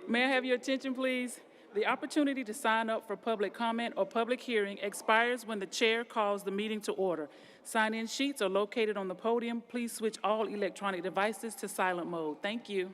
May I have your attention, please? The opportunity to sign up for public comment or public hearing expires when the chair calls the meeting to order. Sign-in sheets are located on the podium. Please switch all electronic devices to silent mode. Thank you.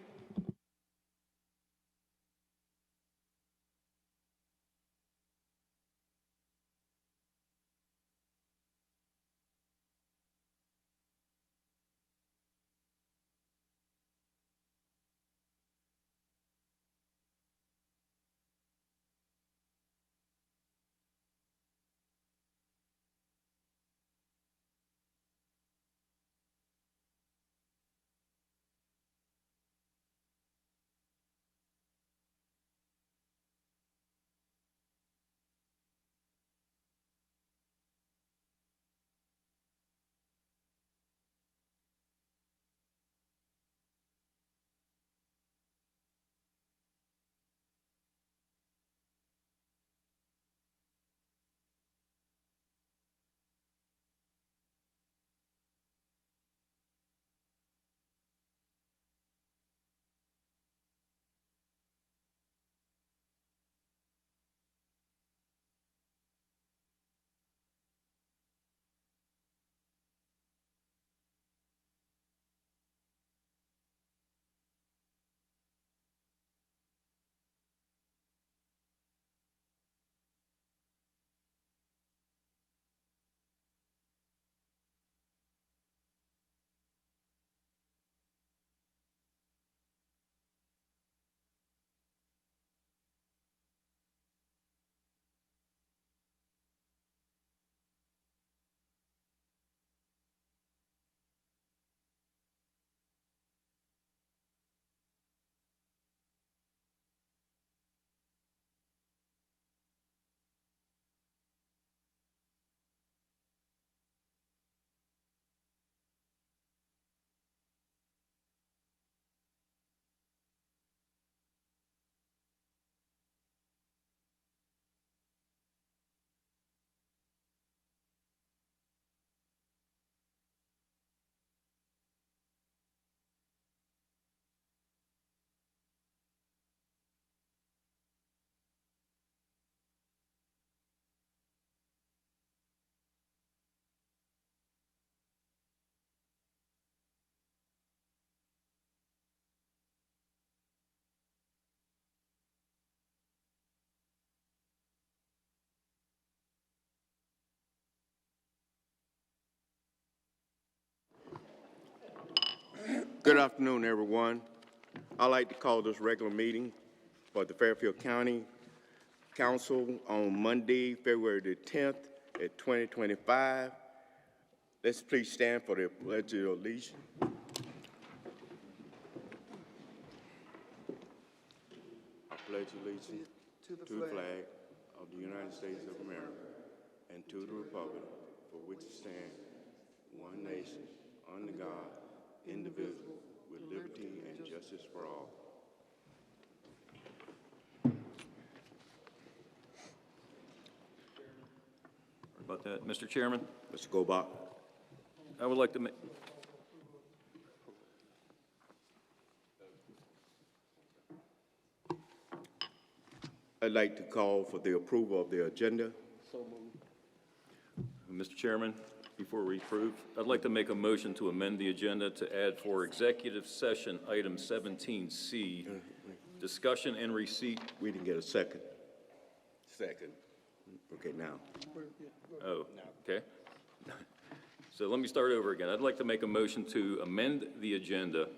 Good afternoon, everyone. I'd like to call this regular meeting for the Fairfield County Council on Monday, February the 10th at 2025. Let's please stand for the Pledge of Allegiance. I pledge allegiance to the flag of the United States of America and to the republic for which it stands, one nation, under God, indivisible, with liberty and justice for all. Sorry about that. Mr. Chairman, Mr. Gobach. I would like to make... I'd like to call for the approval of the agenda. Mr. Chairman, before we approve, I'd like to make a motion to amend the agenda to add for executive session item 17C, discussion and receipt. We didn't get a second. Second. Okay, now. Oh, okay. So let me start over again. I'd like to make a motion to amend the agenda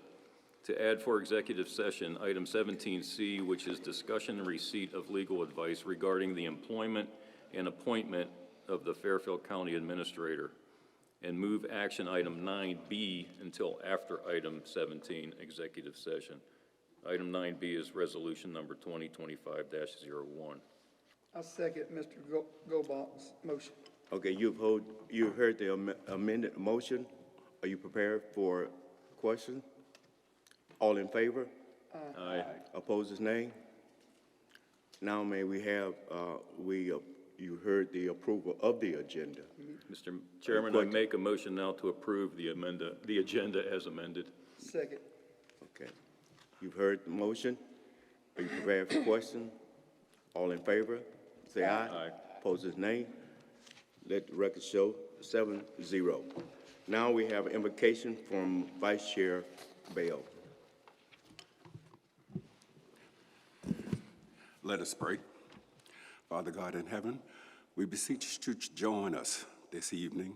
to add for executive session item 17C, which is discussion and receipt of legal advice regarding the employment and appointment of the Fairfield County Administrator, and move action item 9B until after item 17, executive session. Item 9B is resolution number 2025-01. I second Mr. Gobach's motion. Okay, you've heard the amended motion. Are you prepared for question? All in favor? Aye. Opposers, nay? Now may we have, you heard the approval of the agenda. Mr. Chairman, I make a motion now to approve the agenda as amended. Second. Okay. You've heard the motion. Are you prepared for question? All in favor, say aye. Aye. Opposers, nay. Let the record show 7-0. Now we have an invocation from Vice Chair Bell. Let us pray. Father God in heaven, we beseech you to join us this evening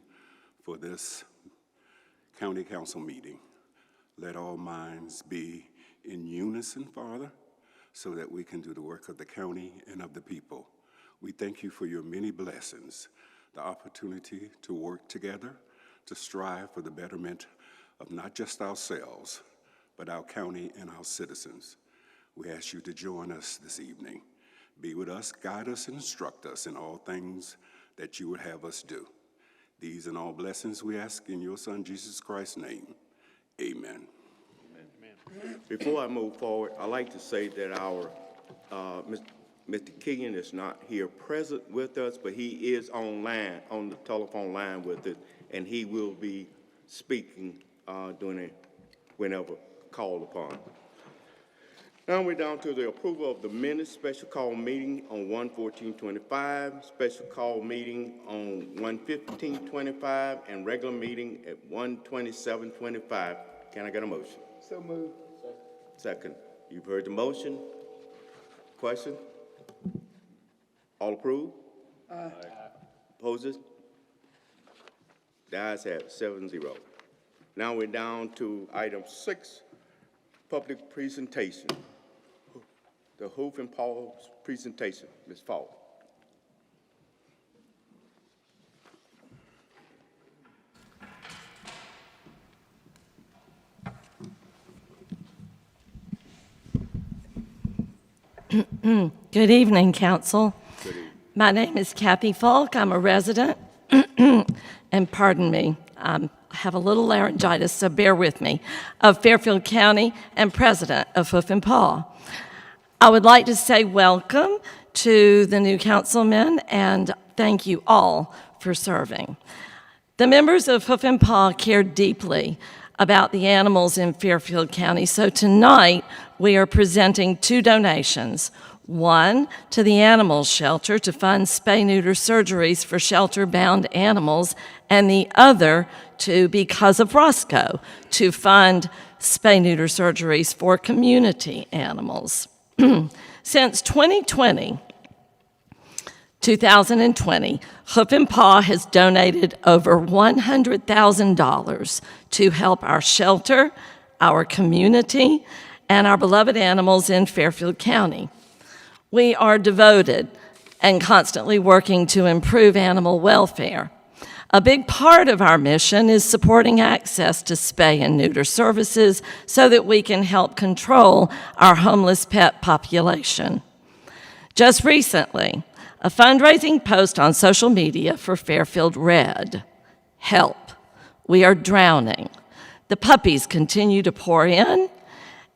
for this county council meeting. Let all minds be in unison, Father, so that we can do the work of the county and of the people. We thank you for your many blessings, the opportunity to work together, to strive for the betterment of not just ourselves, but our county and our citizens. We ask you to join us this evening. Be with us, guide us, and instruct us in all things that you would have us do. These and all blessings we ask in your Son, Jesus Christ's name. Amen. Before I move forward, I'd like to say that our Mr. Keegan is not here present with us, but he is on the telephone line with us, and he will be speaking whenever called upon. Now we're down to the approval of the minutes, special call meeting on 1/14/25, special call meeting on 1/15/25, and regular meeting at 1/27/25. Can I get a motion? So moved. Second. You've heard the motion. Question? All approved? Aye. Opposes? The ayes have it, 7-0. Now we're down to item 6, public presentation. The Hoof and Paul's presentation. Ms. Paul. Good evening, Council. Good evening. My name is Kathy Falk. I'm a resident, and pardon me, I have a little laryngitis, so bear with me, of Fairfield County and president of Hoof and Paw. I would like to say welcome to the new councilmen and thank you all for serving. The members of Hoof and Paw care deeply about the animals in Fairfield County, so tonight we are presenting 2 donations. One to the animal shelter to fund spay-neuter surgeries for shelter-bound animals, and the other to Because of Roscoe to fund spay-neuter surgeries for community animals. Since 2020, Hoof and Paw has donated over $100,000 to help our shelter, our community, and our beloved animals in Fairfield County. We are devoted and constantly working to improve animal welfare. A big part of our mission is supporting access to spay and neuter services so that we can help control our homeless pet population. Just recently, a fundraising post on social media for Fairfield read, "Help, we are drowning. The puppies continue to pour in,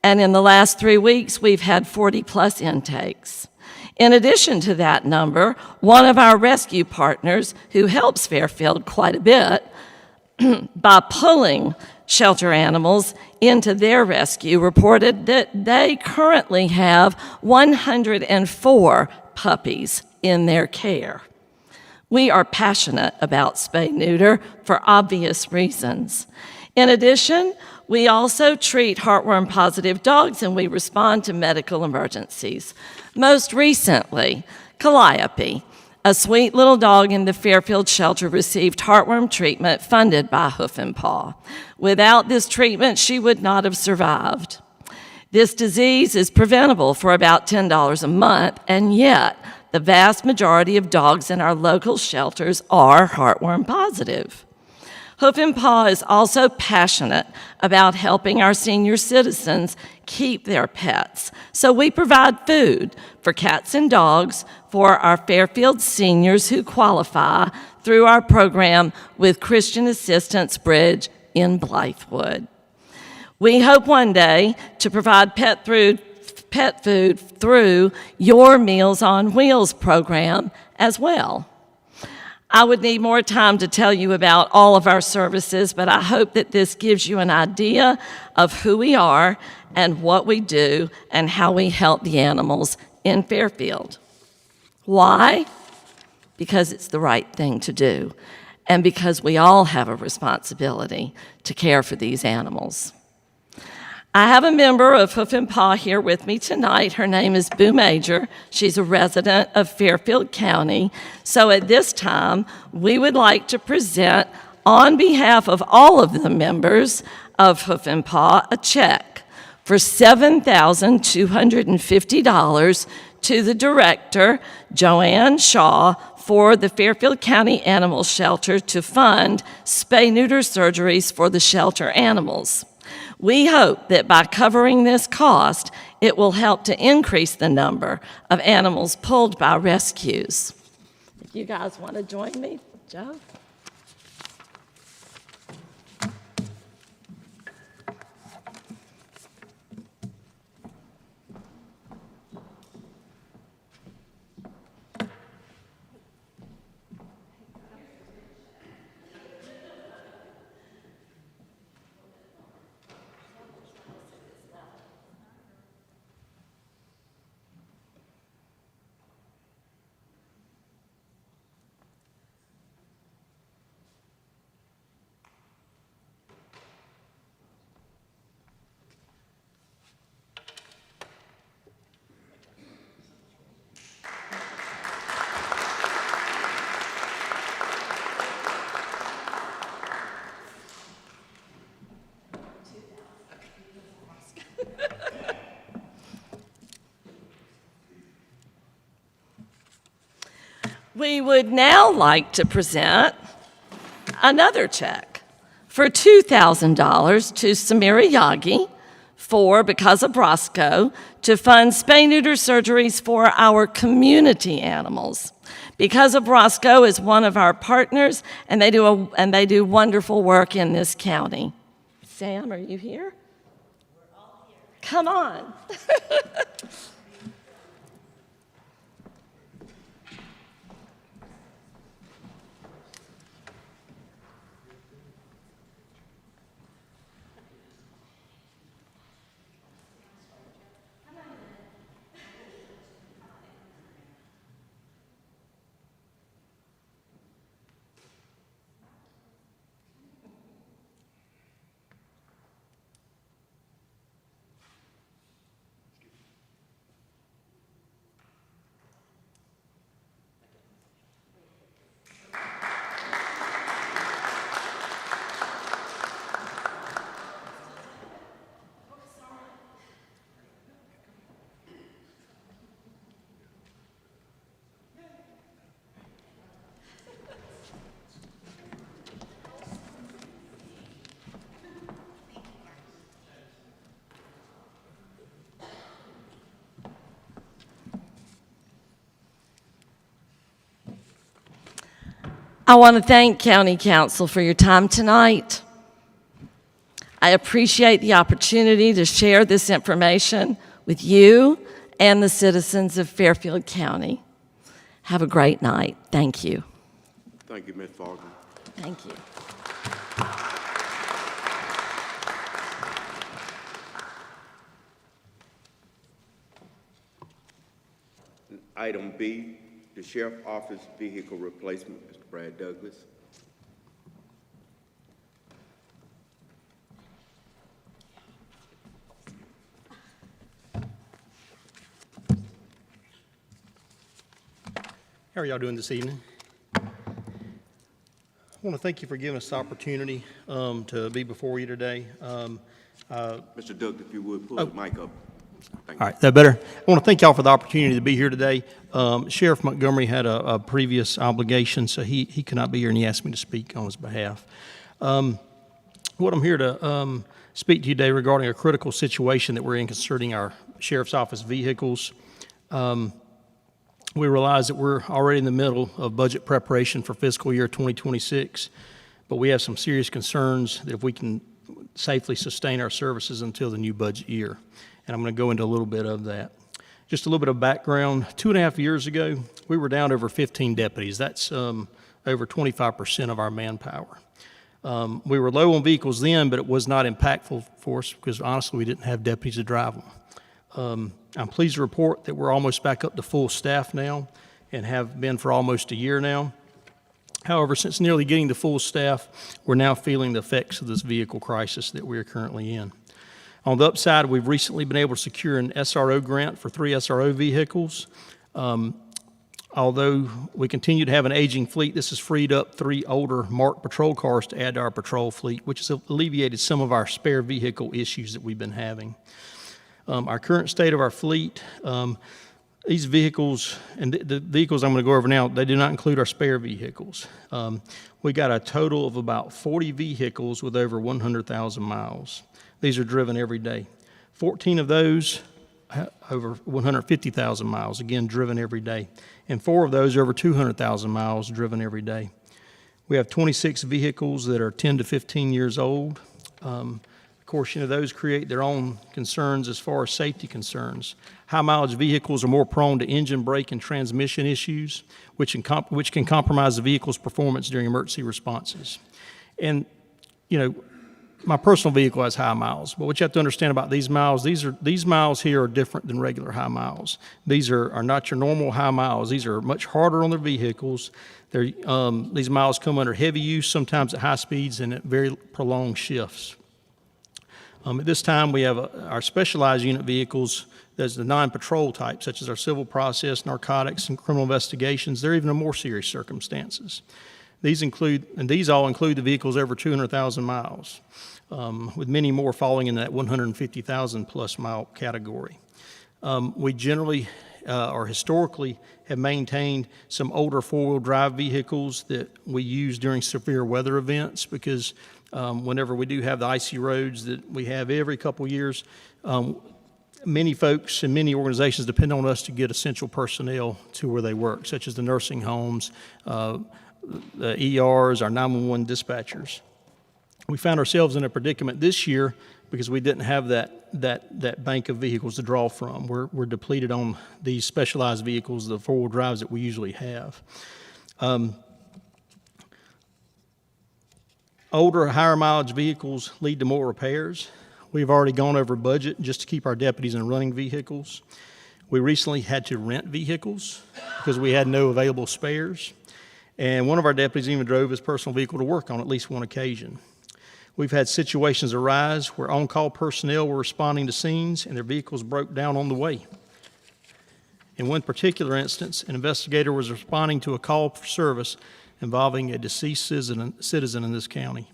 and in the last 3 weeks, we've had 40+ intakes." In addition to that number, one of our rescue partners, who helps Fairfield quite a bit by pulling shelter animals into their rescue, reported that they currently have 104 puppies in their care. We are passionate about spay-neuter for obvious reasons. In addition, we also treat heartworm-positive dogs and we respond to medical emergencies. Most recently, Calliope, a sweet little dog in the Fairfield shelter, received heartworm treatment funded by Hoof and Paw. Without this treatment, she would not have survived. This disease is preventable for about $10 a month, and yet the vast majority of dogs in our local shelters are heartworm positive. Hoof and Paw is also passionate about helping our senior citizens keep their pets. So we provide food for cats and dogs for our Fairfield seniors who qualify through our program with Christian Assistance Bridge in Blythewood. We hope one day to provide pet food through your Meals on Wheels program as well. I would need more time to tell you about all of our services, but I hope that this gives you an idea of who we are and what we do and how we help the animals in Fairfield. Why? Because it's the right thing to do, and because we all have a responsibility to care for these animals. I have a member of Hoof and Paw here with me tonight. Her name is Boo Major. She's a resident of Fairfield County. So at this time, we would like to present, on behalf of all of the members of Hoof and Paw, a check for $7,250 to the director, Joanne Shaw, for the Fairfield County Animal Shelter to fund spay-neuter surgeries for the shelter animals. We hope that by covering this cost, it will help to increase the number of animals pulled by rescues. If you guys want to join me, Joe? We would now like to present another check for $2,000 to Samira Yagi for Because of Roscoe to fund spay-neuter surgeries for our community animals. Because of Roscoe is one of our partners, and they do wonderful work in this county. Sam, are you here? We're all here. Come on. I want to thank County Council for your time tonight. I appreciate the opportunity to share this information with you and the citizens of Fairfield County. Have a great night. Thank you. Thank you, Ms. Faulkner. Thank you. Item B, the Sheriff Office Vehicle Replacement, Mr. Brad Douglas. How are y'all doing this evening? I want to thank you for giving us the opportunity to be before you today. Mr. Douglas, if you would, pull the mic up. Thank All right, that better? I want to thank y'all for the opportunity to be here today. Sheriff Montgomery had a previous obligation, so he could not be here, and he asked me to speak on his behalf. What I'm here to speak to you today regarding a critical situation that we're in concerning our Sheriff's Office vehicles. We realize that we're already in the middle of budget preparation for fiscal year 2026, but we have some serious concerns that if we can safely sustain our services until the new budget year. And I'm going to go into a little bit of that. Just a little bit of background. 2.5 years ago, we were down over 15 deputies. That's over 25% of our manpower. We were low on vehicles then, but it was not impactful for us because honestly, we didn't have deputies to drive them. I'm pleased to report that we're almost back up to full staff now and have been for almost a year now. However, since nearly getting to full staff, we're now feeling the effects of this vehicle crisis that we are currently in. On the upside, we've recently been able to secure an SRO grant for 3 SRO vehicles. Although we continue to have an aging fleet, this has freed up 3 older marked patrol cars to add to our patrol fleet, which has alleviated some of our spare vehicle issues that we've been having. Our current state of our fleet, these vehicles, and the vehicles I'm going to go over now, they do not include our spare vehicles. We got a total of about 40 vehicles with over 100,000 miles. These are driven every day. 14 of those over 150,000 miles, again, driven every day. And 4 of those are over 200,000 miles driven every day. We have 26 vehicles that are 10 to 15 years old. Of course, those create their own concerns as far as safety concerns. High mileage vehicles are more prone to engine, brake, and transmission issues, which can compromise the vehicle's performance during emergency responses. And, my personal vehicle has high miles, but what you have to understand about these miles, these miles here are different than regular high miles. These are not your normal high miles. These are much harder on their vehicles. These miles come under heavy use, sometimes at high speeds and at very prolonged shifts. At this time, we have our specialized unit vehicles. There's the non-patrol type, such as our civil process, narcotics, and criminal investigations. They're even in more serious circumstances. These all include the vehicles over 200,000 miles, with many more falling in that 150,000 plus mile category. We generally or historically have maintained some older four-wheel drive vehicles that we use during severe weather events because whenever we do have the icy roads that we have every couple years, many folks and many organizations depend on us to get essential personnel to where they work, such as the nursing homes, the ERs, our 911 dispatchers. We found ourselves in a predicament this year because we didn't have that bank of vehicles to draw from. We're depleted on these specialized vehicles, the four-wheel drives that we usually have. Older, higher mileage vehicles lead to more repairs. We've already gone over budget just to keep our deputies in running vehicles. We recently had to rent vehicles because we had no available spares. And one of our deputies even drove his personal vehicle to work on at least one occasion. We've had situations arise where on-call personnel were responding to scenes and their vehicles broke down on the way. In one particular instance, an investigator was responding to a call for service involving a deceased citizen in this county.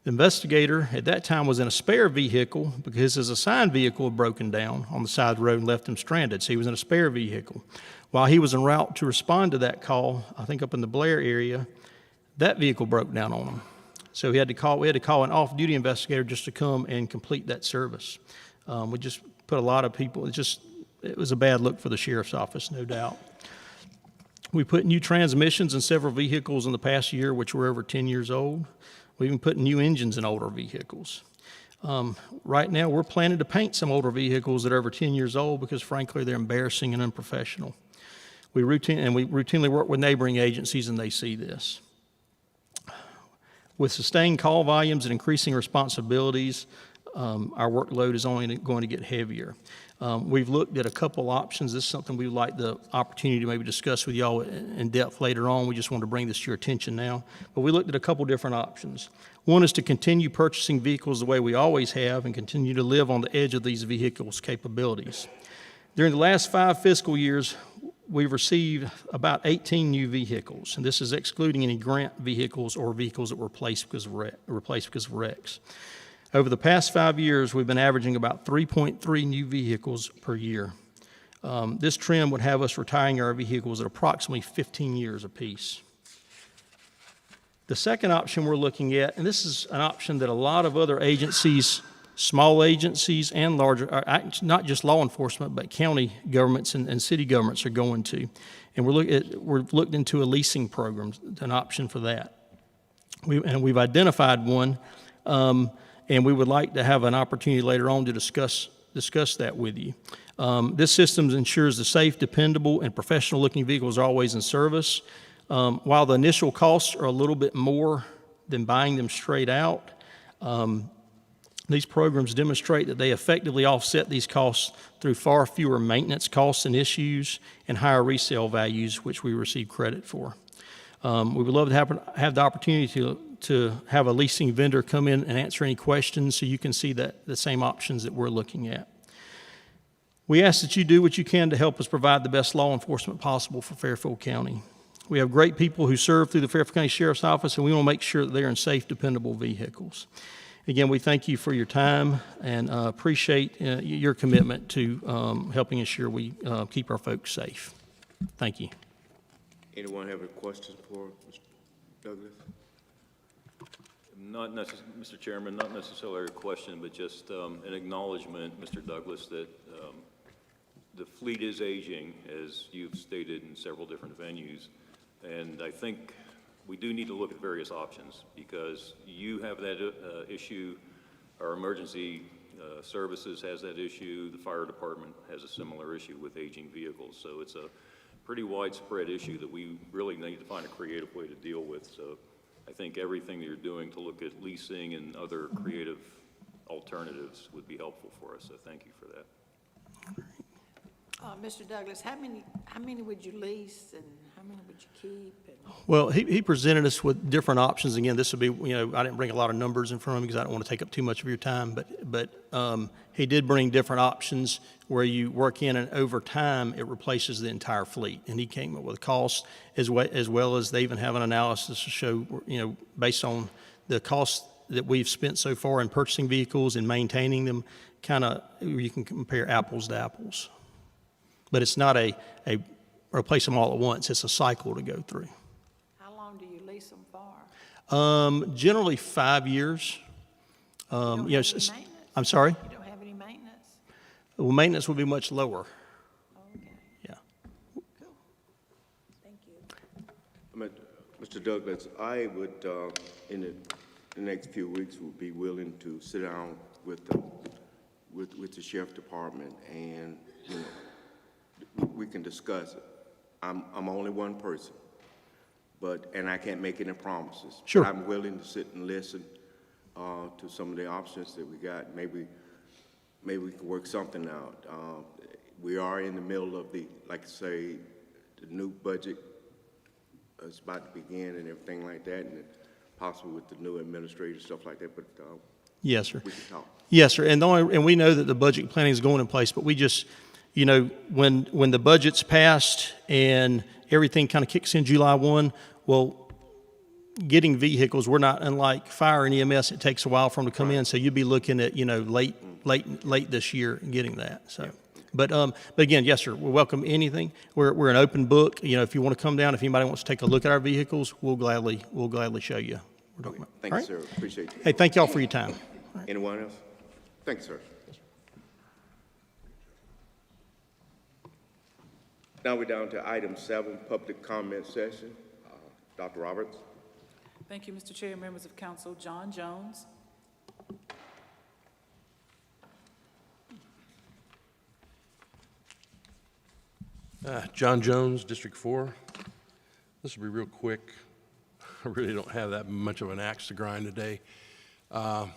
The investigator at that time was in a spare vehicle because his assigned vehicle had broken down on the side of the road and left him stranded, so he was in a spare vehicle. While he was en route to respond to that call, I think up in the Blair area, that vehicle broke down on him. So we had to call an off-duty investigator just to come and complete that service. We just put a lot of people, it was a bad look for the sheriff's office, no doubt. We put new transmissions in several vehicles in the past year, which were over 10 years old. We even put new engines in older vehicles. Right now, we're planning to paint some older vehicles that are over 10 years old because, frankly, they're embarrassing and unprofessional. We routinely work with neighboring agencies, and they see this. With sustained call volumes and increasing responsibilities, our workload is only going to get heavier. We've looked at a couple options. This is something we'd like the opportunity to maybe discuss with y'all in depth later on. We just want to bring this to your attention now. But we looked at a couple different options. One is to continue purchasing vehicles the way we always have and continue to live on the edge of these vehicles' capabilities. During the last 5 fiscal years, we've received about 18 new vehicles, and this is excluding any grant vehicles or vehicles that were replaced because of wrecks. Over the past 5 years, we've been averaging about 3.3 new vehicles per year. This trend would have us retiring our vehicles at approximately 15 years apiece. The second option we're looking at, and this is an option that a lot of other agencies, small agencies and larger, not just law enforcement, but county governments and city governments are going to. And we've looked into a leasing program, an option for that. We've identified one, and we would like to have an opportunity later on to discuss that with you. This system ensures the safe, dependable, and professional-looking vehicles are always in service. While the initial costs are a little bit more than buying them straight out, these programs demonstrate that they effectively offset these costs through far fewer maintenance costs and issues and higher resale values, which we receive credit for. We would love to have the opportunity to have a leasing vendor come in and answer any questions so you can see the same options that we're looking at. We ask that you do what you can to help us provide the best law enforcement possible for Fairfield County. We have great people who serve through the Fairfield County Sheriff's Office, and we want to make sure that they're in safe, dependable vehicles. Again, we thank you for your time and appreciate your commitment to helping ensure we keep our folks safe. Thank you. Anyone have any questions for Mr. Douglas? Mr. Chairman, not necessarily a question, but just an acknowledgement, Mr. Douglas, that the fleet is aging, as you've stated in several different venues, and I think we do need to look at various options because you have that issue, our emergency services has that issue, the fire department has a similar issue with aging vehicles, so it's a pretty widespread issue that we really need to find a creative way to deal with. So I think everything that you're doing to look at leasing and other creative alternatives would be helpful for us, so thank you for that. Mr. Douglas, how many would you lease and how many would you keep? Well, he presented us with different options. Again, this would be, I didn't bring a lot of numbers in front of him because I don't want to take up too much of your time, but he did bring different options where you work in and over time it replaces the entire fleet. And he came up with costs as well as they even have an analysis to show, based on the costs that we've spent so far in purchasing vehicles and maintaining them, you can compare apples to apples. But it's not a replace them all at once. It's a cycle to go through. How long do you lease them for? Generally 5 years. You don't have any maintenance? I'm sorry? You don't have any maintenance? Well, maintenance would be much lower. Okay, Yeah. cool. Thank you. Mr. Douglas, I would, in the next few weeks, would be willing to sit down with the sheriff department and, we can discuss it. I'm only one person, and I can't make any promises. Sure. But I'm willing to sit and listen to some of the options that we got. Maybe we can work something out. We are in the middle of the new budget is about to begin and everything like that, and possibly with the new administrator, stuff like that, but Yes, sir. we can talk. Yes, sir. And we know that the budget planning is going in place, but we just, when the budget's passed and everything kind of kicks in July 1, well, getting vehicles, we're not unlike fire and EMS. It takes a while for them to come in, so you'd be looking at, late this year and getting that. So, but again, yes, sir. We welcome anything. We're an open book. If you want to come down, if anybody wants to take a look at our vehicles, we'll gladly show you. We're talking about. Thank All you, right? sir. Appreciate you. Hey, thank y'all for your time. Anyone else? Thank you, sir. Now we're down to item 7, public comment session. Dr. Roberts. Thank you, Mr. Chair, members of council. John Jones. John Jones, District 4. This will be real quick. I really don't have that much of an axe to grind today. I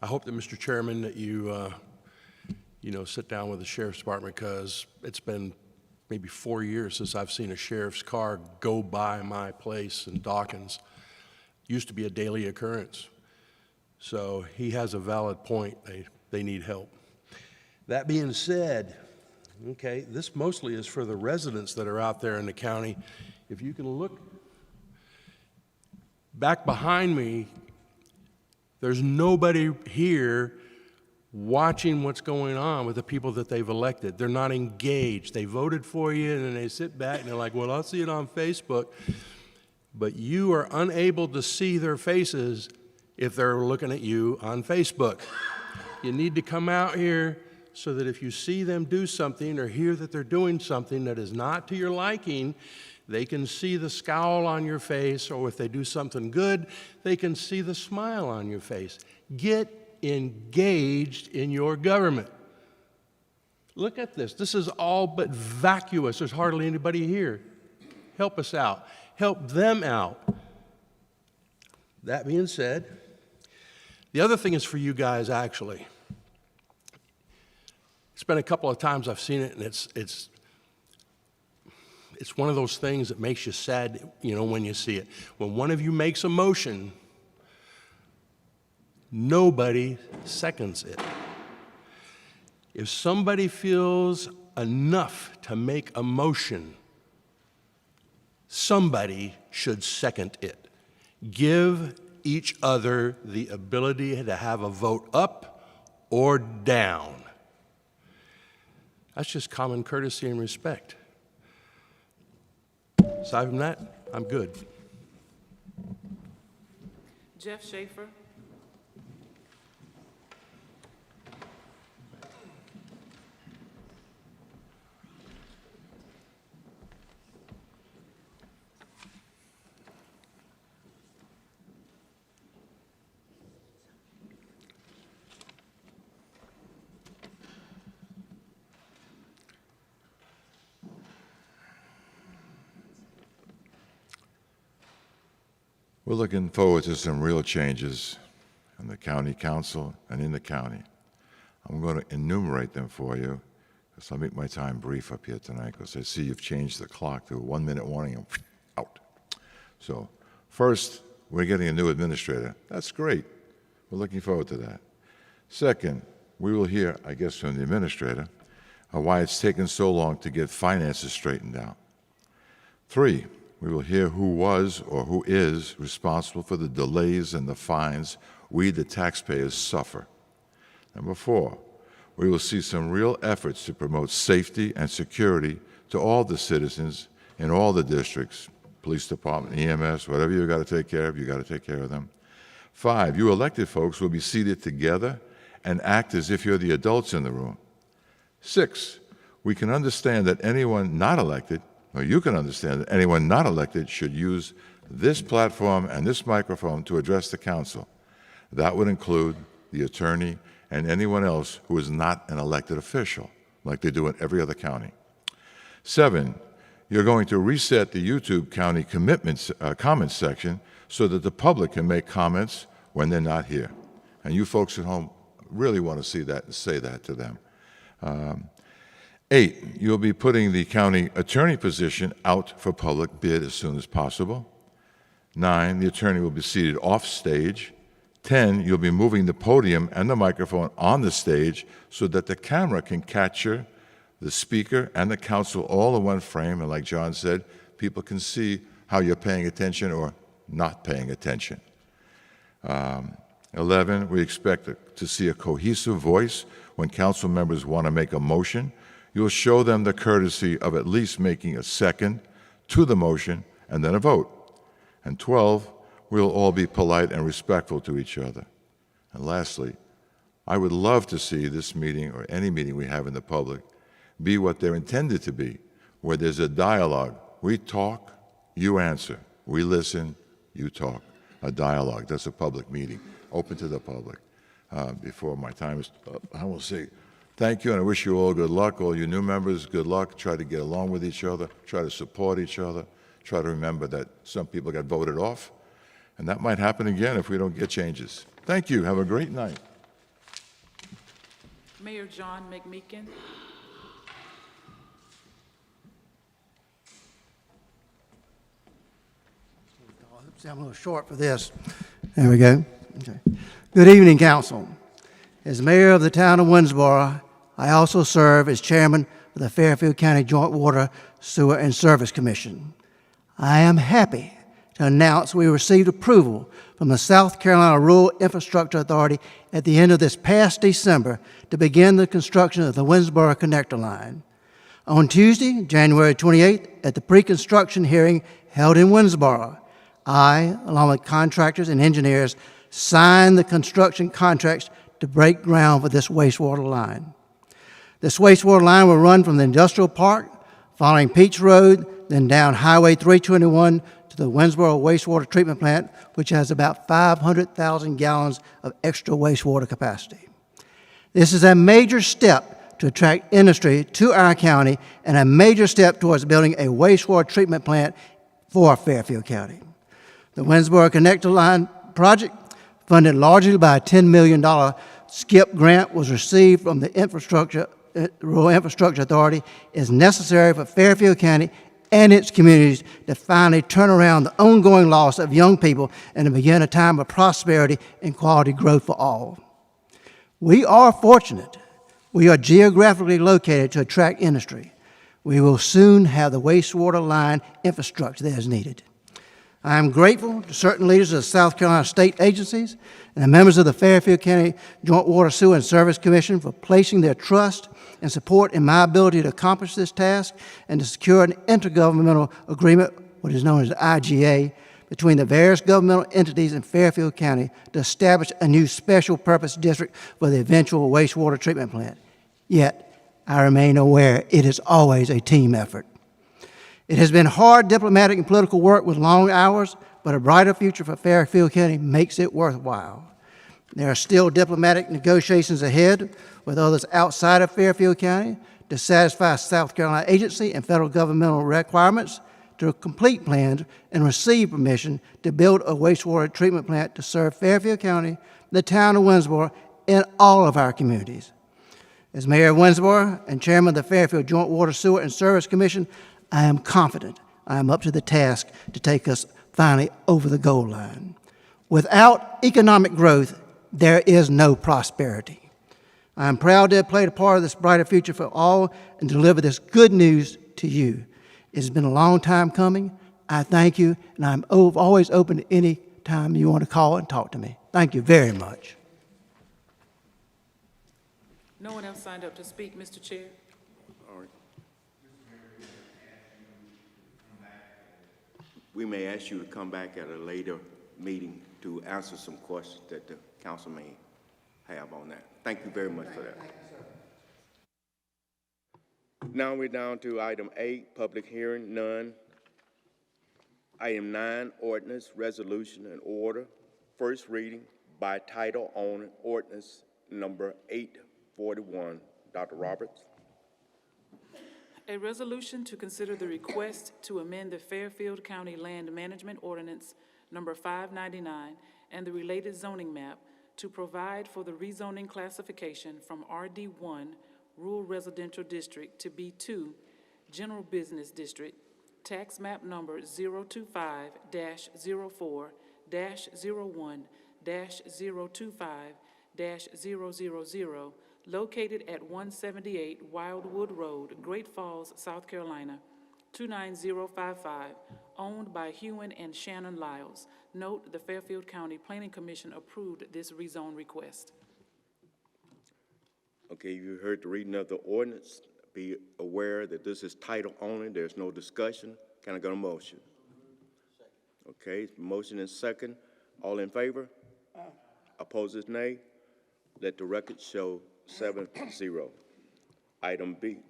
hope that, Mr. Chairman, that you, sit down with the Sheriff's Department because it's been maybe 4 years since I've seen a sheriff's car go by my place in Dawkins. Used to be a daily occurrence. So he has a valid point. They need help. That being said, okay, this mostly is for the residents that are out there in the county. If you can look back behind me, there's nobody here watching what's going on with the people that they've elected. They're not engaged. They voted for you, and then they sit back and they're like, well, I'll see it on Facebook. But you are unable to see their faces if they're looking at you on Facebook. You need to come out here so that if you see them do something or hear that they're doing something that is not to your liking, they can see the scowl on your face, or if they do something good, they can see the smile on your face. Get engaged in your government. Look at this. This is all but vacuous. There's hardly anybody here. Help us out. help them out. That being said, the other thing is for you guys, actually. It's been a couple of times I've seen it, and it's one of those things that makes you sad, when you see it. When one of you makes a motion, nobody seconds it. If somebody feels enough to make a motion, somebody should second it. Give each other the ability to have a vote up or down. That's just common courtesy and respect. Aside from that, I'm good. Jeff Schaefer. We're looking forward to some real changes in the county council and in the county. I'm going to enumerate them for you, because I'll make my time brief up here tonight, because I see you've changed the clock to a 1-minute warning and out. So first, we're getting a new administrator. That's great. We're looking forward to that. Second, we will hear, I guess, from the administrator, why it's taken so long to get finances straightened out. 3, we will hear who was or who is responsible for the delays and the fines we, the taxpayers, suffer. Number 4, we will see some real efforts to promote safety and security to all the citizens in all the districts, police department, EMS, whatever you've got to take care of, you've got to take care of them. 5, you elected folks will be seated together and act as if you're the adults in the room. 6, we can understand that anyone not elected, or you can understand that anyone not elected should use this platform and this microphone to address the council. That would include the attorney and anyone else who is not an elected official, like they do in every other county. 7, you're going to reset the YouTube county comments section so that the public can make comments when they're not here. And you folks at home really want to see that and say that to them. 8, you'll be putting the county attorney position out for public bid as soon as possible. 9, the attorney will be seated off stage. 10, you'll be moving the podium and the microphone on the stage so that the camera can capture the speaker and the council all in one frame. And like John said, people can see how you're paying attention or not paying attention. 11, we expect to see a cohesive voice when council members want to make a motion. You'll show them the courtesy of at least making a second to the motion and then a vote. And 12, we'll all be polite and respectful to each other. And lastly, I would love to see this meeting or any meeting we have in the public be what they're intended to be, where there's a dialogue. We talk, you answer. We listen, you talk. A dialogue. That's a public meeting, open to the public. Before my time is up, I will say thank you, and I wish you all good luck. All you new members, good luck. Try to get along with each other. Try to support each other. Try to remember that some people got voted off, and that might happen again if we don't get changes. Thank you. Have a great night. Mayor John McMeekin. I'm a little short for this. There we go. Okay. Good evening, Council. As Mayor of the town of Winnsboro, I also serve as Chairman of the Fairfield County Joint Water, Sewer, and Service Commission. I am happy to announce we received approval from the South Carolina Rural Infrastructure Authority at the end of this past December to begin the construction of the Winnsboro Connector Line. On Tuesday, January 28th, at the pre-construction hearing held in Winnsboro, I, along with contractors and engineers, signed the construction contracts to break ground for this wastewater line. This wastewater line will run from the industrial park, following Peach Road, then down Highway 321 to the Winnsboro Wastewater Treatment Plant, which has about 500,000 gallons of extra wastewater capacity. This is a major step to attract industry to our county and a major step towards building a wastewater treatment plant for Fairfield County. The Winsboro Connector Line project, funded largely by a $10 million SKIP grant, was received from the Rural Infrastructure Authority, is necessary for Fairfield County and its communities to finally turn around the ongoing loss of young people and to begin a time of prosperity and quality growth for all. We are fortunate. We are geographically located to attract industry. We will soon have the wastewater line infrastructure that is needed. I am grateful to certain leaders of the South Carolina state agencies and the members of the Fairfield County Joint Water, Sewer, and Service Commission for placing their trust and support in my ability to accomplish this task and to secure an intergovernmental agreement, what is known as the IGA, between the various governmental entities in Fairfield County to establish a new special purpose district for the eventual wastewater treatment plant. Yet, I remain aware it is always a team effort. It has been hard diplomatic and political work with long hours, but a brighter future for Fairfield County makes it worthwhile. There are still diplomatic negotiations ahead with others outside of Fairfield County to satisfy South Carolina agency and federal governmental requirements to complete plans and receive permission to build a wastewater treatment plant to serve Fairfield County, the town of Winsboro, and all of our communities. As Mayor of Winsboro and Chairman of the Fairfield Joint Water, Sewer, and Service Commission, I am confident I am up to the task to take us finally over the goal line. Without economic growth, there is no prosperity. I am proud to have played a part of this brighter future for all and deliver this good news to you. It's been a long time coming. I thank you, and I'm always open to any time you want to call and talk to me. Thank you very much. No one else signed up to speak, Mr. Chair. All right. We may ask you to come back at a later meeting to answer some questions that the council may have on that. Thank you very much for that. Now we're down to item 8, public hearing, none. Item 9, ordinance, resolution, and order. First reading by title only, ordinance number 841. Dr. Roberts. A resolution to consider the request to amend the Fairfield County Land Management Ordinance number 599 and the related zoning map to provide for the rezoning classification from RD1 Rural Residential District to B2 General Business District, tax map number 025-04-01-025-000, located at 178 Wildwood Road, Great Falls, South Carolina, 29055, owned by Hewen and Shannon Lyles. Note, the Fairfield County Planning Commission approved this rezone request. Okay, you heard the reading of the ordinance. Be aware that this is title only. There's no discussion. Can I get a motion? Okay, motion and second. All in favor? Opposes nay? Let the record show 7-0. Item B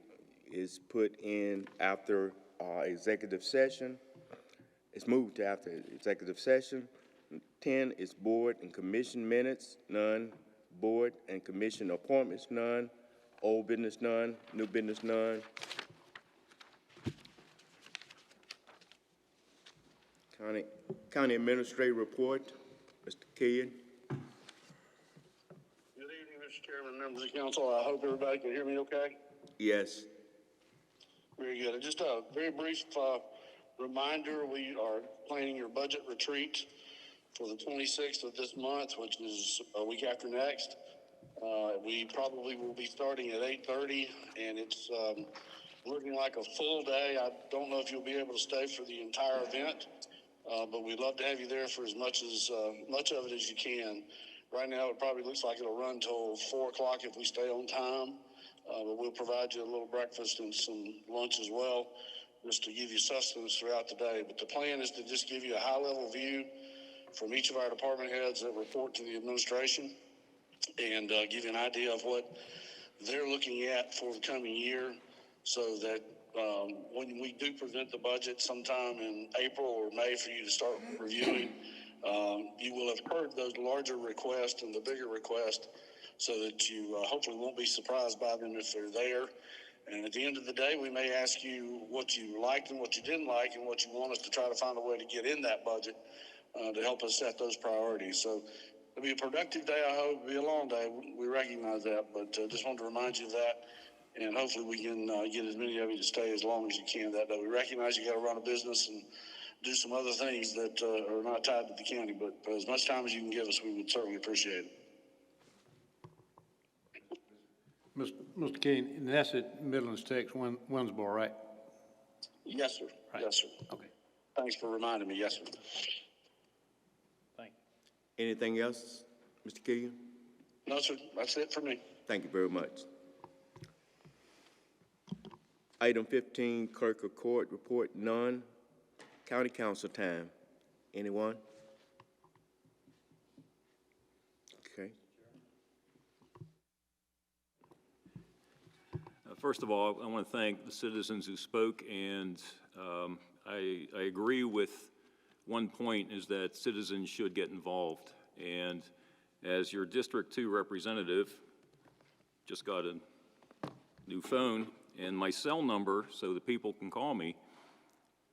is put in after executive session. It's moved to after executive session. 10 is board and commission minutes, none. Board and commission appointments, none. Old business, none. New business, none. County Administrative Report, Mr. Kidd. Good evening, Mr. Chairman, members of the council. I hope everybody can hear me okay. Yes. Very good. Just a very brief reminder, we are planning your budget retreat for the 26th of this month, which is a week after next. We probably will be starting at 8:30, and it's looking like a full day. I don't know if you'll be able to stay for the entire event, but we'd love to have you there for as much of it as you can. Right now, it probably looks like it'll run till 4 o'clock if we stay on time, but we'll provide you a little breakfast and some lunch as well, just to give you sustenance throughout the day. But the plan is to just give you a high-level view from each of our department heads that report to the administration and give you an idea of what they're looking at for the coming year, so that when we do present the budget sometime in April or May for you to start reviewing, you will have heard those larger requests and the bigger requests, so that you hopefully won't be surprised by them if they're there. And at the end of the day, we may ask you what you liked and what you didn't like and what you want us to try to find a way to get in that budget to help us set those priorities. So it'll be a productive day, I hope. It'll be a long day. We recognize that, but just wanted to remind you of that. And hopefully we can get as many of you to stay as long as you can that day. We recognize you got to run a business and do some other things that are not tied to the county, but as much time as you can give us, we would certainly appreciate it. Mr. King, and that's at Midlands Tech, Winsboro, right? Yes, sir. Right. Yes, sir. Okay. Thanks for reminding me. Yes, sir. Thank Anything else, Mr. Keegan? No, sir. That's it for me. Thank you very much. Item 15, Clerk of Court, report none. County Council time. Anyone? Okay. First of all, I want to thank the citizens who spoke, and I agree with one point is that citizens should get involved. And as your District 2 representative, just got a new phone, and my cell number, so that people can call me,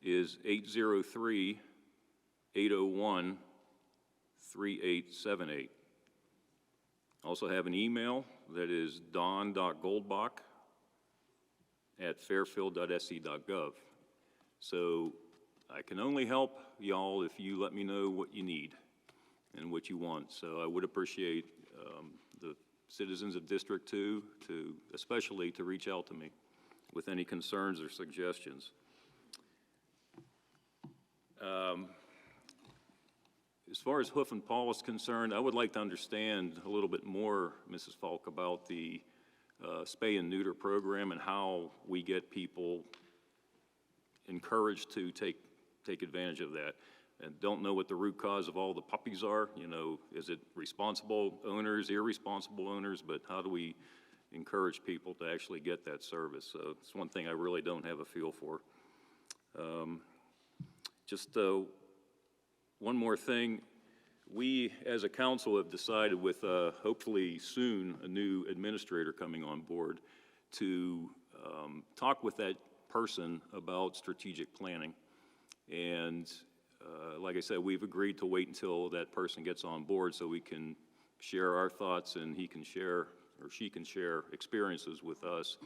is 803-801-3878. I also have an email that is don.goldbach@fairfield.sc.gov. So I can only help y'all if you let me know what you need and what you want. So I would appreciate the citizens of District 2 especially to reach out to me with any concerns or suggestions. As far as Hoof and Paul is concerned, I would like to understand a little bit more, Mrs. Falk, about the spay and neuter program and how we get people encouraged to take advantage of that. And don't know what the root cause of all the puppies are. You know, is it responsible owners, irresponsible owners? But how do we encourage people to actually get that service? So it's one thing I really don't have a feel for. One more thing. We, as a council, have decided with hopefully soon a new administrator coming on board to talk with that person about strategic planning. And like I said, we've agreed to wait until that person gets on board so we can share our thoughts and he can share or she can share experiences with us.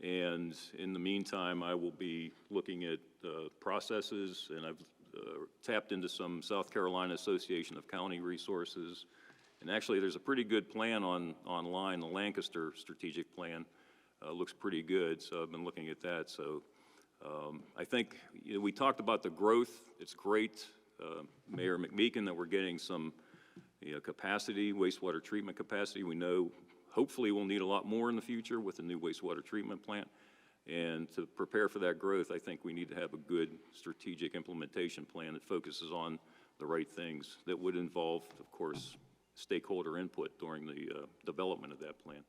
And in the meantime, I will be looking at processes, and I've tapped into some South Carolina Association of County resources. And actually, there's a pretty good plan online. The Lancaster strategic plan looks pretty good, so I've been looking at that. So I think we talked about the growth. It's great, Mayor McMeekin, that we're getting some capacity, wastewater treatment capacity. We know hopefully we'll need a lot more in the future with the new wastewater treatment plant. And to prepare for that growth, I think we need to have a good strategic implementation plan that focuses on the right things that would involve, of course, stakeholder input during the development of that plan.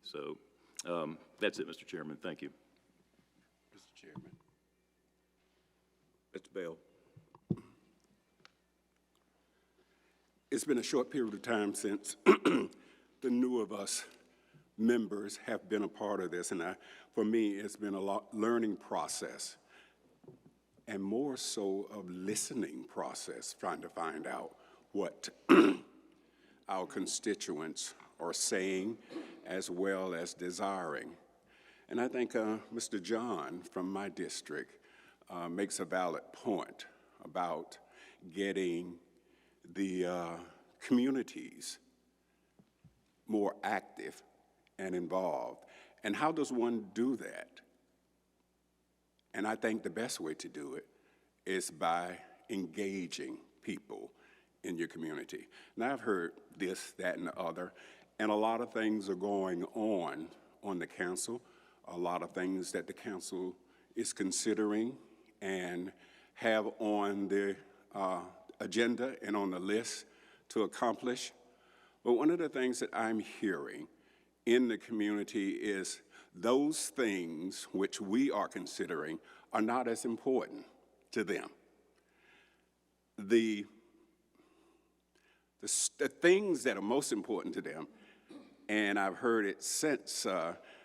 So that's it, Mr. Chairman. Thank you. Mr. Chairman. Mr. Bell. It's been a short period of time since the new of us members have been a part of this, and for me, it's been a learning process, and more so of listening process, trying to find out what our constituents are saying as well as desiring. And I think Mr. John from my district makes a valid point about getting the communities more active and involved. And how does one do that? And I think the best way to do it is by engaging people in your community. Now, I've heard this, that, and the other, and a lot of things are going on the council, a lot of things that the council is considering and have on the agenda and on the list to accomplish. But one of the things that I'm hearing in the community is those things which we are considering are not as important to them. The things that are most important to them, and I've heard it since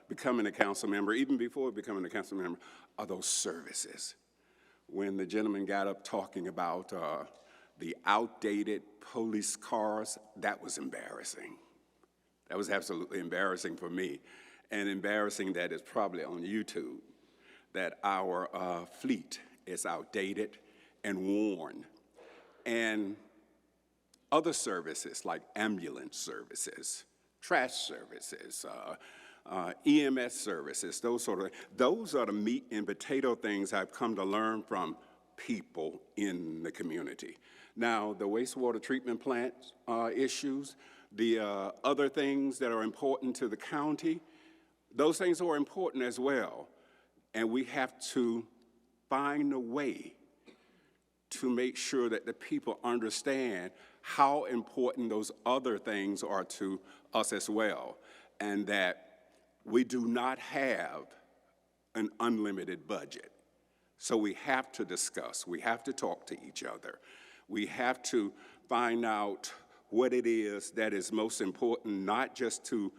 becoming a council member, even before becoming a council member, are those services. When the gentleman got up talking about the outdated police cars, that was embarrassing. That was absolutely embarrassing for me, and embarrassing that it's probably on YouTube, that our fleet is outdated and worn. And other services like ambulance services, trash services, EMS services, those are the meat and potato things I've come to learn from people in the community. Now, the wastewater treatment plant issues, the other things that are important to the county, those things are important as well. And we have to find a way to make sure that the people understand how important those other things are to us as well, and that we do not have an unlimited budget. So we have to discuss, we have to talk to each other. We have to find out what it is that is most important, not just to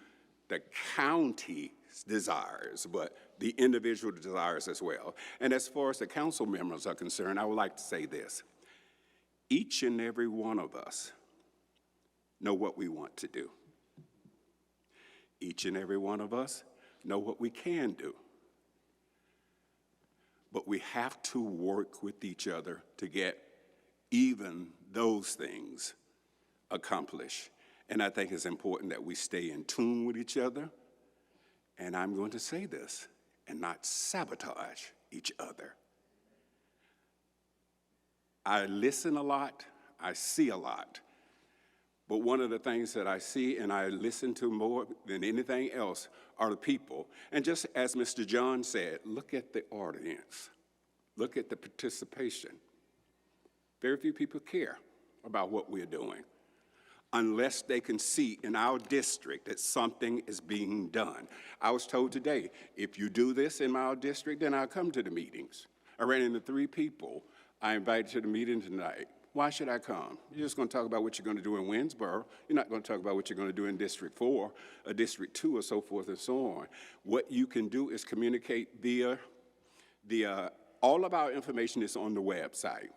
the county's desires, but the individual desires as well. And as far as the council members are concerned, I would like to say this. Each and every one of us know what we want to do. Each and every one of us know what we can do. But we have to work with each other to get even those things accomplished. And I think it's important that we stay in tune with each other. And I'm going to say this, and not sabotage each other. I listen a lot, I see a lot. But one of the things that I see and I listen to more than anything else are the people. And just as Mr. John said, look at the audience. Look at the participation. Very few people care about what we're doing unless they can see in our district that something is being done. I was told today, if you do this in my district, then I'll come to the meetings. I ran into 3 people I invited to the meeting tonight. Why should I come? You're just going to talk about what you're going to do in Winsboro. You're not going to talk about what you're going to do in District 4 or District 2 or so forth and so on. What you can do is communicate via all of our information is on the website,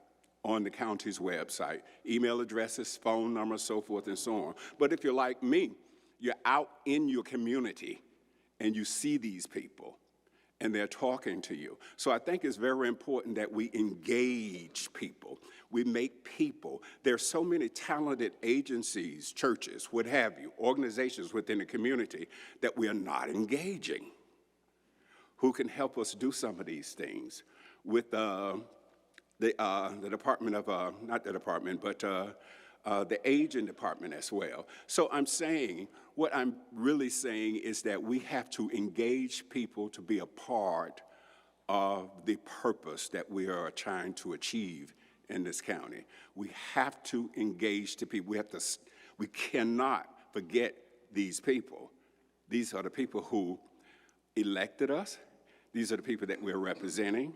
on the county's website, email addresses, phone numbers, so forth and so on. But if you're like me, you're out in your community and you see these people and they're talking to you. So I think it's very important that we engage people. We make people. There's so many talented agencies, churches, what have you, organizations within the community that we are not engaging. Who can help us do some of these things with the department of, not the department, but the aging department as well. So I'm saying, what I'm really saying is that we have to engage people to be a part of the purpose that we are trying to achieve in this county. We have to engage the people. We cannot forget these people. These are the people who elected us. These are the people that we're representing,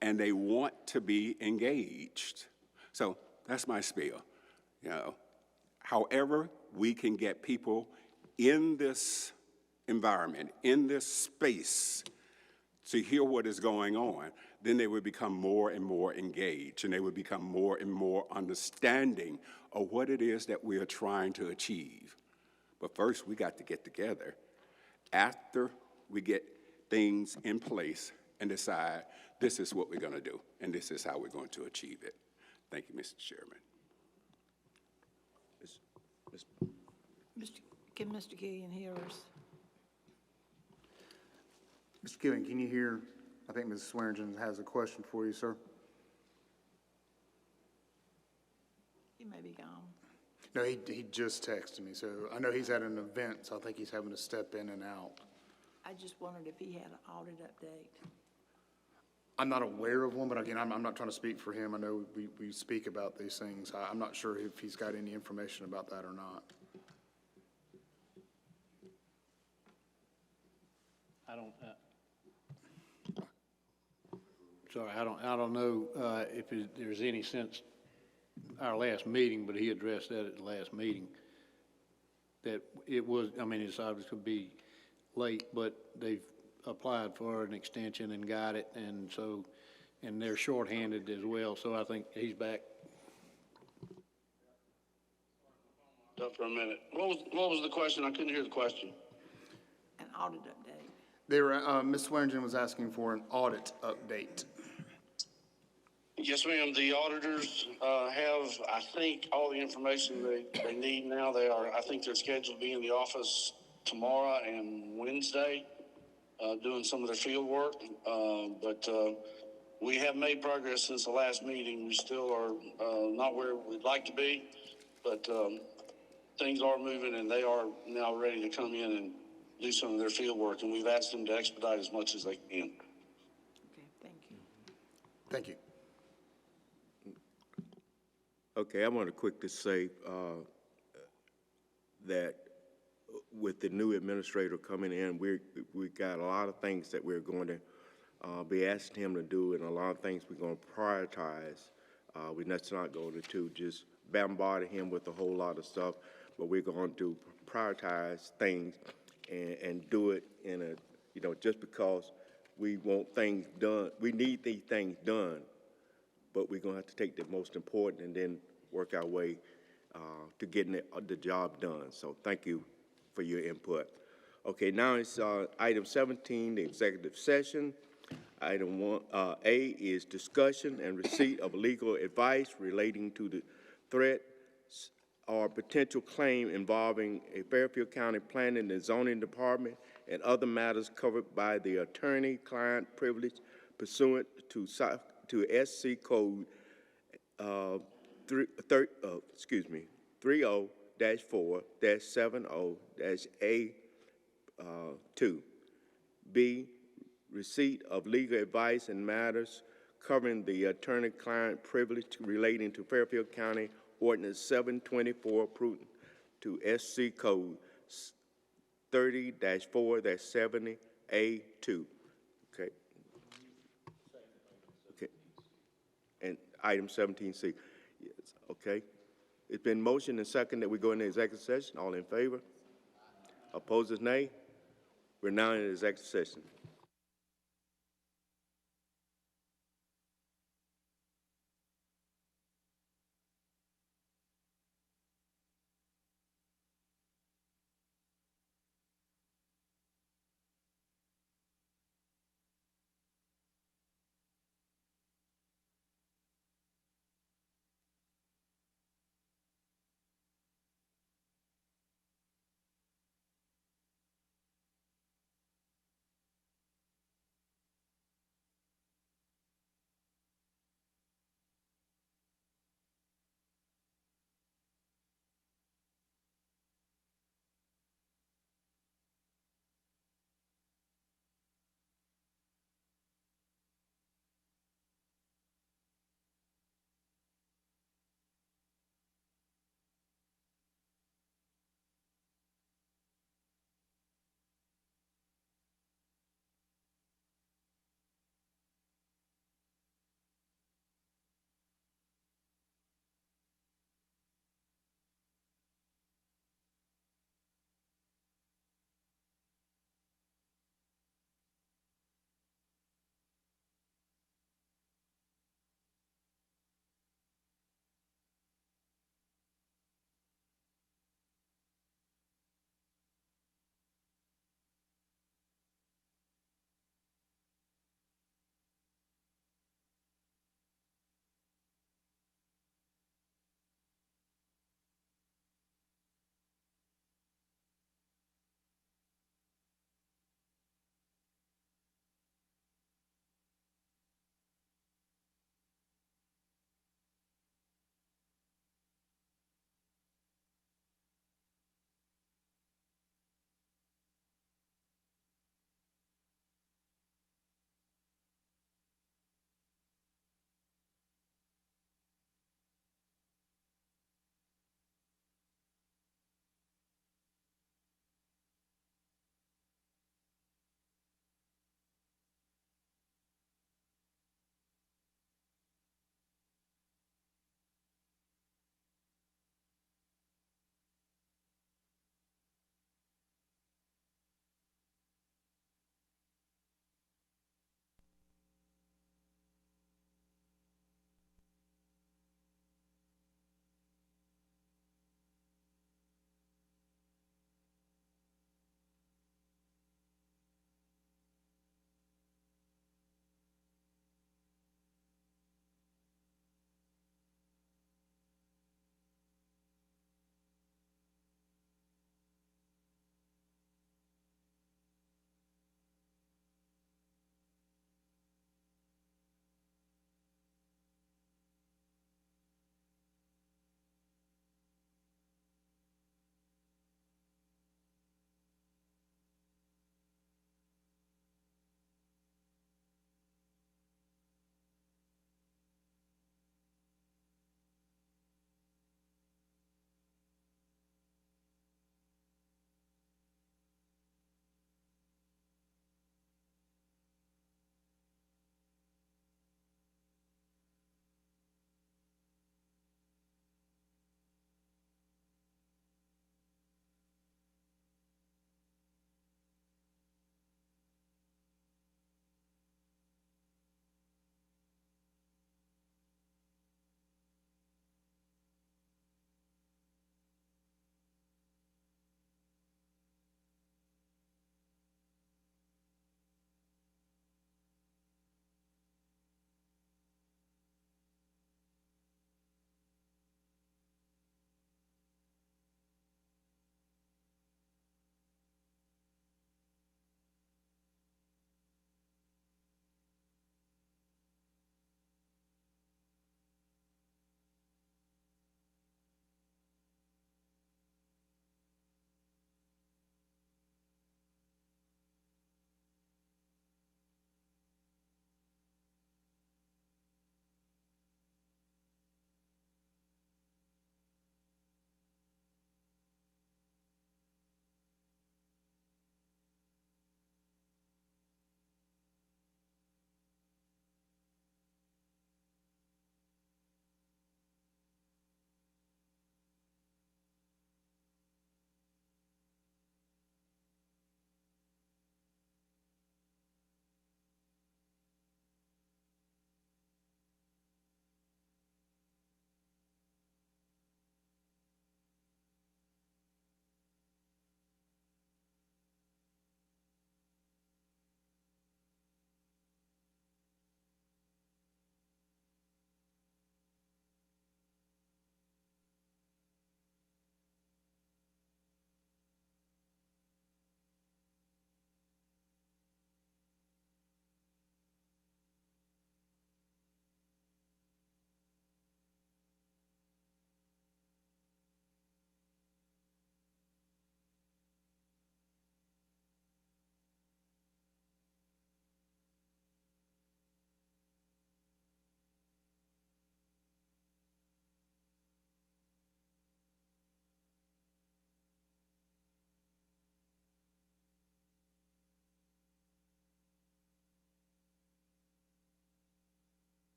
and they want to be engaged. So that's my spiel. You know, however we can get people in this environment, in this space, to hear what is going on, then they will become more and more engaged, and they will become more and more understanding of what it is that we are trying to achieve. But first, we got to get together. After we get things in place and decide this is what we're going to do, and this is how we're going to achieve it. Thank you, Mr. Chairman. Can Mr. Killian hear us? Mr. Killian, can you hear? I think Ms. Swearingen has a question for you, sir. He may be gone. No, he just texted me, so I know he's at an event, so I think he's having to step in and out. I just wondered if he had an audit update. I'm not aware of one, but again, I'm not trying to speak for him. I know we speak about these things. I'm not sure if he's got any information about that or not. I don't know if there's any since our last meeting, but he addressed that at the last meeting, that it was, I mean, it's obviously going to be late, but they've applied for an extension and got it, and so, and they're shorthanded as well, so I think he's back. Up for a minute. What was the question? I couldn't hear the question. An audit update. They were, Ms. Swearingen was asking for an audit update. Yes, ma'am. The auditors have, I think, all the information they need now. I think they're scheduled to be in the office tomorrow and Wednesday doing some of their field work. But we have made progress since the last meeting. We still are not where we'd like to be, but things are moving and they are now ready to come in and do some of their field work. And we've asked them to expedite as much as they can. Okay, thank you. Thank you. Okay, I want to quickly say that with the new administrator coming in, we got a lot of things that we're going to be asking him to do, and a lot of things we're going to prioritize. We're not going to just bombard him with a whole lot of stuff, but we're going to prioritize things and do it in a, just because we want things done, we need these things done, but we're going to have to take the most important and then work our way to getting the job done. So thank you for your input. Okay, now it's item 17, the executive session. Item 1A is discussion and receipt of legal advice relating to the threat or potential claim involving a Fairfield County Planning and Zoning Department and other matters covered by the attorney-client privilege pursuant to SC Code 30-4-70-A2. B, receipt of legal advice in matters covering the attorney-client privilege relating to Fairfield County Ordinance 724 prudent to SC Code 30-4-70A2. Okay. Okay. And item 17C. Yes. Okay. It's been motioned and second that we go into executive session. All in favor? Opposers, nay. We're now in executive session.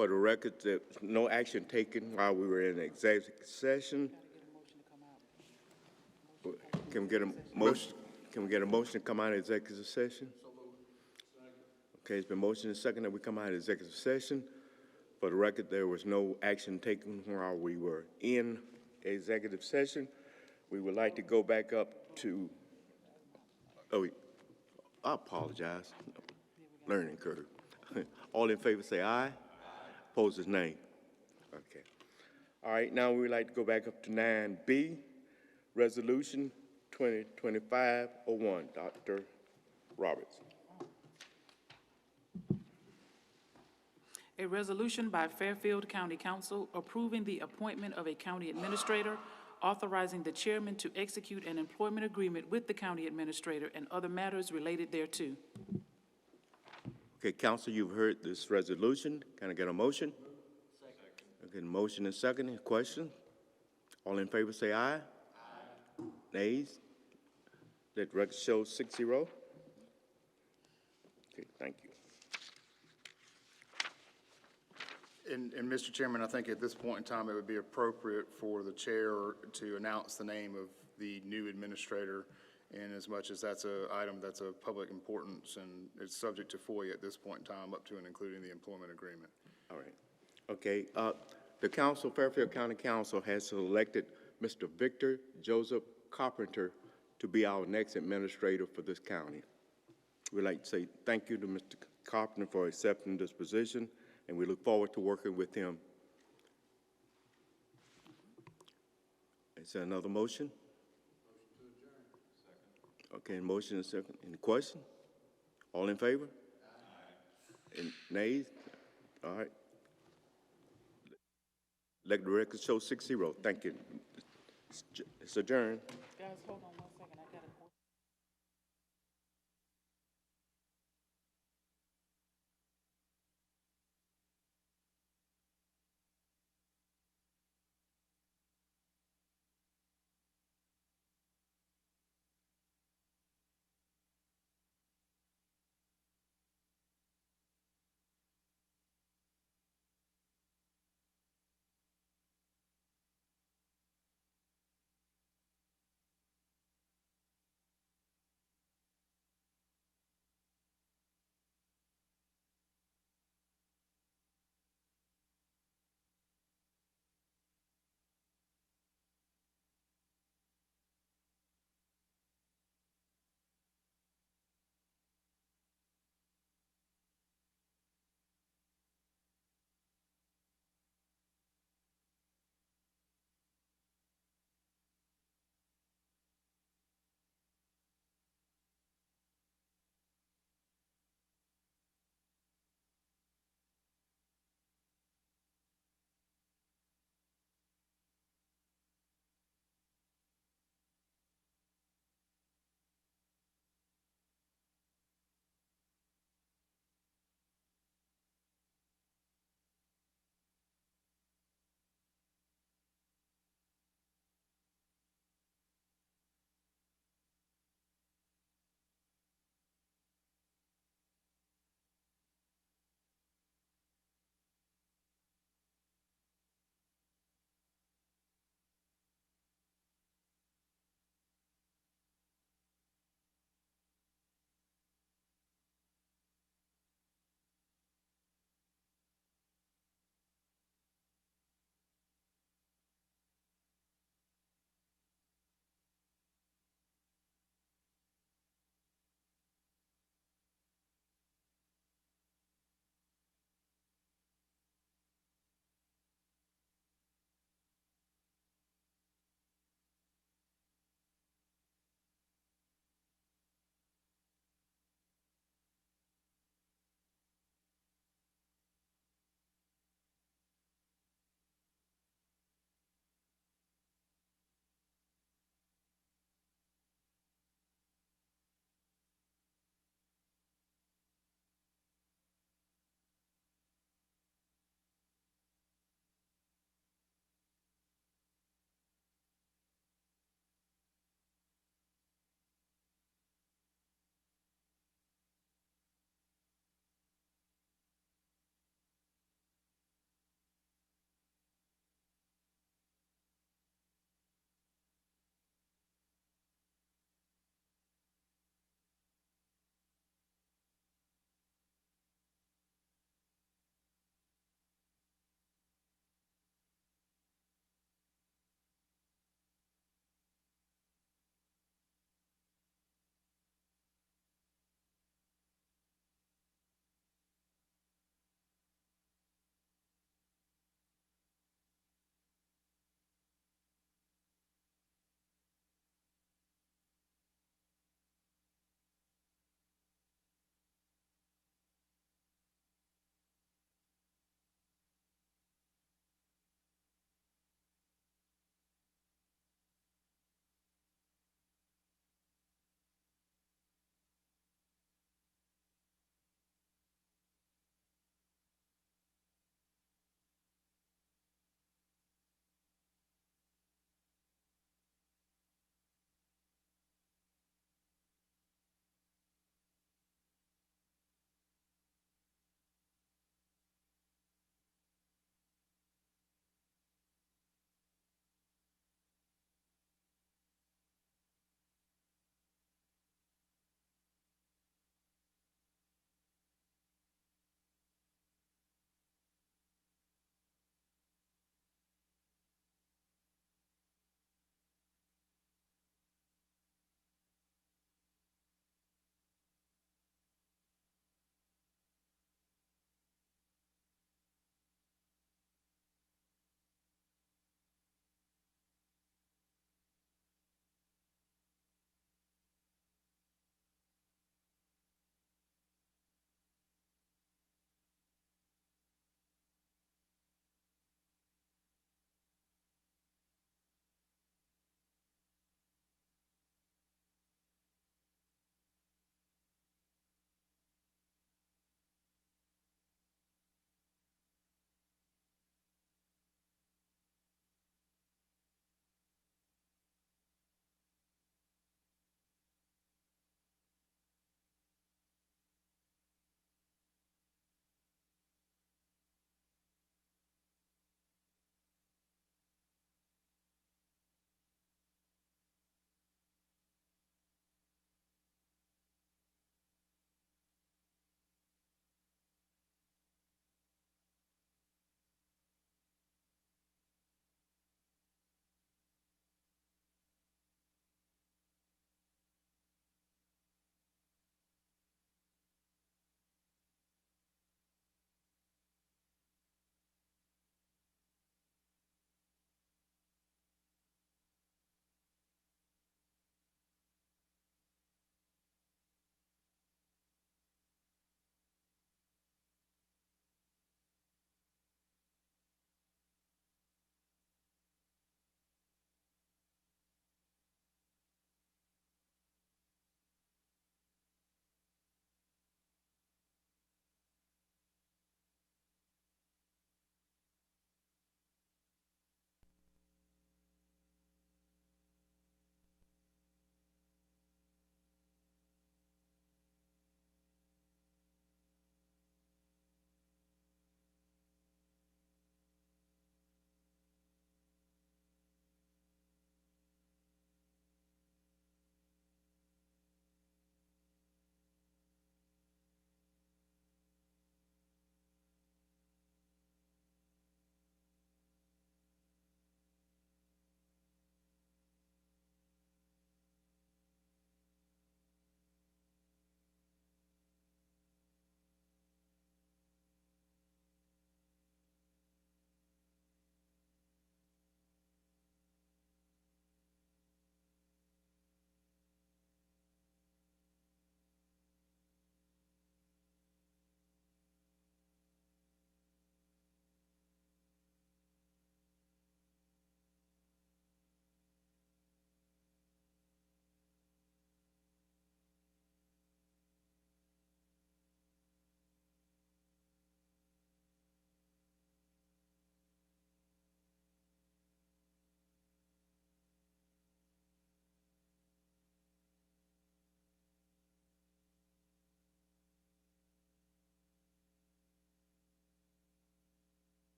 For the record, there was no action taken while we were in executive session. Can we get a motion? Can we get a motion to come out of executive session? Okay, it's been motioned and seconded that we come out of executive session. For the record, there was no action taken while we were in executive session. We would like to go back up to, I apologize, learning curve. All in favor say aye. Opposed is nay. Okay. All right, now we would like to go back up to 9B, Resolution 2025-01. Dr. Roberts. A resolution by Fairfield County Council approving the appointment of a county administrator, authorizing the chairman to execute an employment agreement with the county administrator and other matters related thereto. Okay, council, you've heard this resolution. Can I get a motion? Second. Okay, motion and second. Any questions? All in favor say aye. Aye. Nays? Let record show 6-0. Okay, thank you. And Mr. Chairman, I think at this point in time, it would be appropriate for the chair to announce the name of the new administrator, in as much as that's an item that's of public importance and it's subject to FOIA at this point in time, up to and including the employment agreement. All right. Okay, the council, Fairfield County Council, has selected Mr. Victor Joseph Carpenter to be our next administrator for this county. We'd like to say thank you to Mr. Carpenter for accepting this position, and we look forward to working with him. Is there another motion? Motion to adjourn. Second. Okay, motion and second. Any question? All in favor? Aye. And nays? All right. Let the record show 6-0. Thank you. It's adjourned. Guys, hold on.